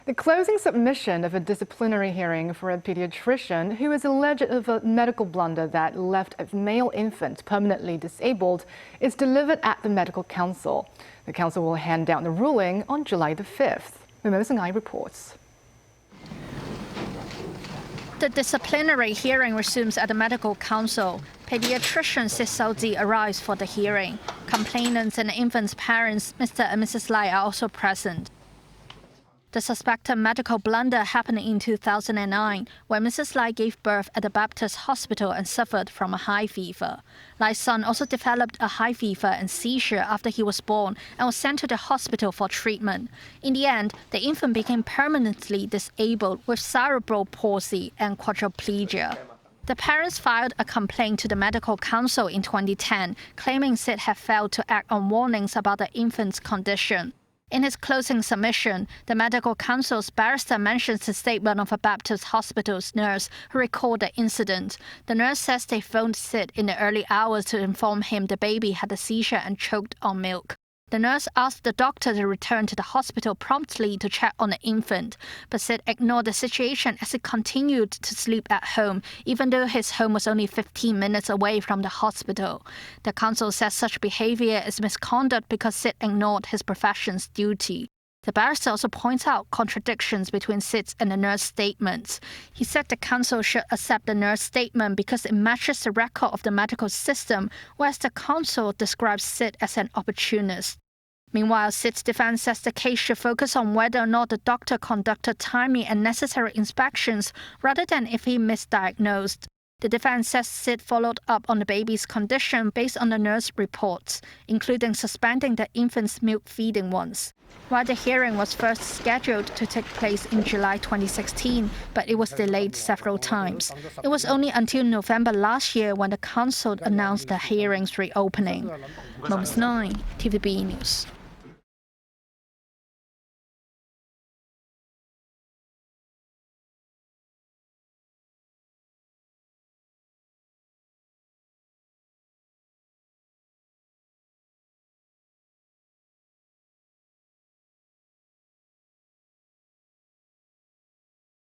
The closing submission of a disciplinary hearing for a paediatrician who is alleged of a medical blunder that left a male infant permanently disabled is delivered at the Medical Council. The council will hand down the ruling on July the 5th. Mucions reports. The disciplinary hearing resumes at the Medical Council. Paediatrician Sid Saudi arrives for the hearing. Complainants and the infant's parents, Mr. and Mrs. Lai, are also present. The suspected medical blunder happened in 2009 when Mrs. Lai gave birth at the Baptist Hospital and suffered from a high fever. Lai's son also developed a high fever and seizure after he was born and was sent to the hospital for treatment. In the end, the infant became permanently disabled with cerebral palsy and quadriplegia. The parents filed a complaint to the Medical Council in 2010, claiming Sid had failed to act on warnings about the infant's condition. In his closing submission, the Medical Council's barrister mentions the statement of a Baptist hospital's nurse who recalled the incident. The nurse says they phoned Sid in the early hours to inform him the baby had a seizure and choked on milk. The nurse asked the doctor to return to the hospital promptly to check on the infant, but Sid ignored the situation as he continued to sleep at home, even though his home was only 15 minutes away from the hospital. The council says such behavior is misconduct because Sid ignored his profession's duty. The barrister also points out contradictions between Sid's and the nurse's statements. He said the council should accept the nurse's statement because it matches the record of the medical system, whereas the council describes Sid as an opportunist. Meanwhile, Sid's defense says the case should focus on whether or not the doctor conducted timely and necessary inspections rather than if he misdiagnosed. The defense says Sid followed up on the baby's condition based on the nurse reports, including suspending the infant's milk feeding once. While the hearing was first scheduled to take place in July 2016, but it was delayed several times. It was only until November last year when the council announced the hearing's reopening. Mucions, TVB News.